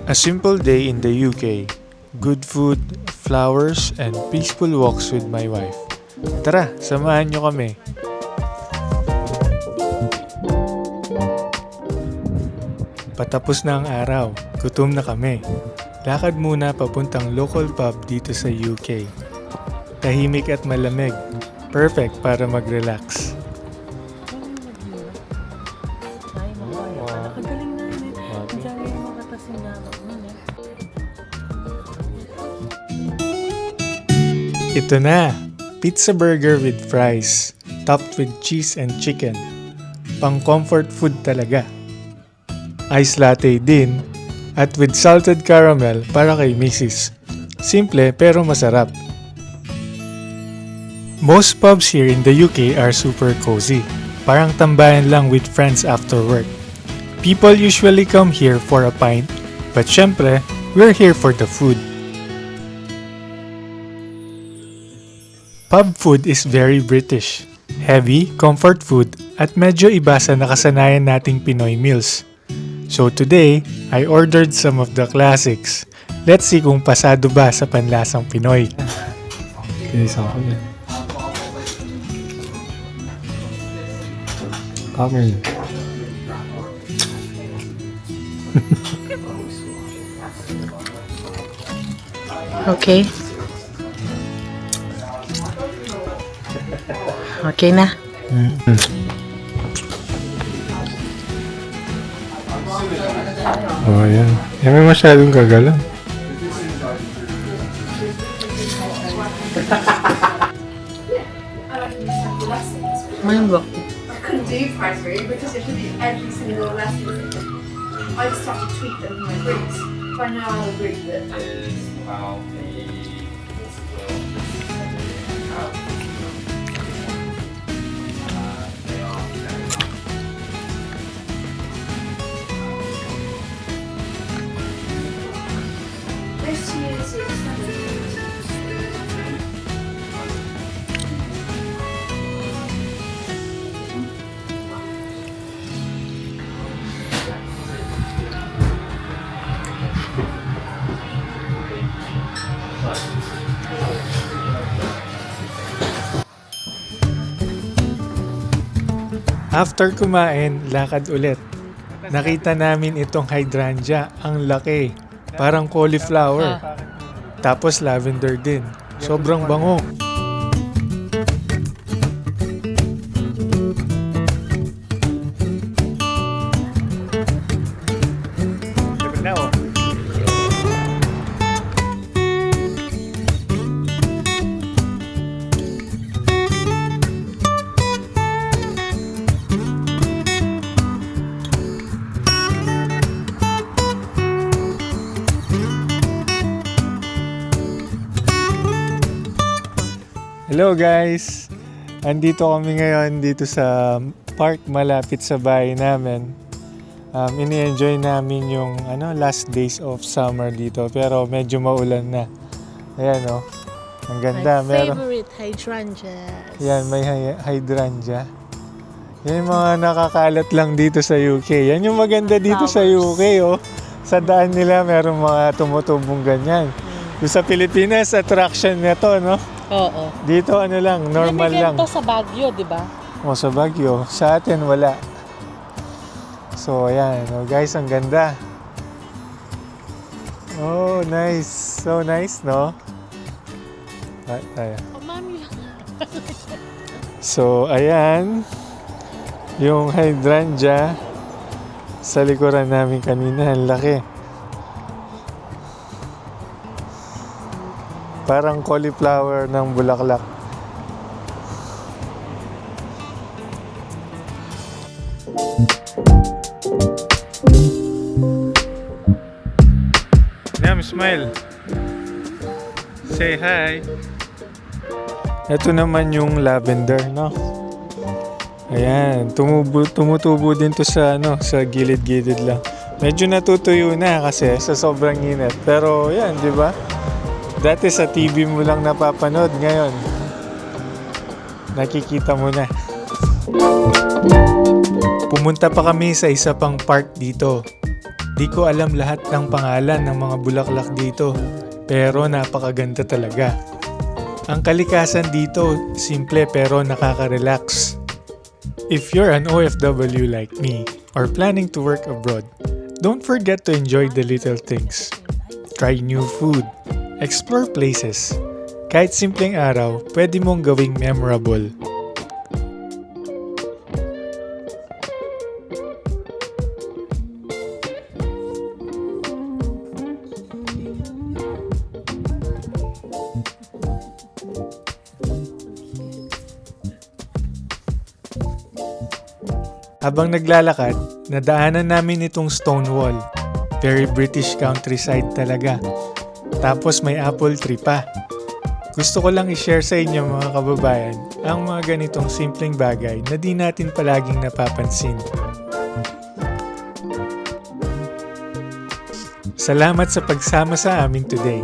A simple day in the UK. Good food, flowers, and peaceful walks with my wife. Tara, samahan nyo kami. Patapos na ang araw, gutom na kami. Lakad muna papuntang local pub dito sa UK. Tahimik at malamig. Perfect para mag-relax. Nakagaling na yun eh. Ang dami yung mga kasinabak nun eh. Ito na! Pizza burger with fries, topped with cheese and chicken. Pang comfort food talaga. Ice latte din, at with salted caramel para kay Mrs. Simple pero masarap. Most pubs here in the UK are super cozy. Parang tambayan lang with friends after work. People usually come here for a pint, but syempre, we're here for the food. Pub food is very British. Heavy, comfort food, at medyo iba sa nakasanayan nating Pinoy meals. So today, I ordered some of the classics. Let's see kung pasado ba sa panlasang Pinoy. Kinisa ako yan. Cover niya. Okay. Okay na. Oh, yan. Yan may masyadong kagalan. Mind block. Couldn't do price read because it should be every single lesson. I just have to tweak them in my groups. By now I'll agree that this year's After kumain, lakad ulit. Nakita namin itong hydrangea, ang laki. Parang cauliflower. Tapos lavender din. Sobrang bango. Hello guys! Andito kami ngayon dito sa park malapit sa bahay namin. Ini-enjoy namin yung last days of summer dito pero medyo maulan na. Ayan ang ganda. My favorite hydrangeas. Yan, may hydrangea. Yan yung mga nakakalat lang dito sa UK. Yan yung maganda dito sa UK. Sa daan nila meron mga tumutubong ganyan. Yung sa Pilipinas, attraction na to, no? Oo. Dito lang, normal lang. Ito sa Baguio, di ba? Sa Baguio. Sa atin, wala. So, ayan. Guys, ang ganda. Oh, nice. So nice, no? Tayo. Oh, mami. So, ayan. Yung hydrangea sa likuran namin kanina. Ang laki. Parang cauliflower ng bulaklak. Yam, smile. Say hi. Ito naman yung lavender, no? Ayan, tumutubo din to sa sa gilid-gilid lang. Medyo natutuyo na kasi sa sobrang init. Pero yan, di ba? Dati sa TV mo lang napapanood, ngayon nakikita mo na. Pumunta pa kami sa isa pang park dito. Di ko alam lahat ng pangalan ng mga bulaklak dito, pero napakaganda talaga. Ang kalikasan dito, simple pero nakaka-relax. If you're an OFW like me, or planning to work abroad, don't forget to enjoy the little things. Try new food, explore places. Kahit simpleng araw, pwede mong gawing memorable. Habang naglalakad, nadaanan namin itong stone wall. Very British countryside talaga. Tapos may apple tree pa. Gusto ko lang i-share sa inyo mga kababayan ang mga ganitong simpleng bagay na di natin palaging napapansin. Salamat sa pagsama sa amin today.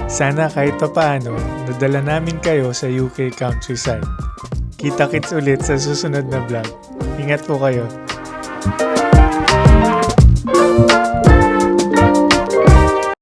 Sana kahit papaano, nadala namin kayo sa UK countryside. Kita-kits ulit sa susunod na vlog. Ingat po kayo.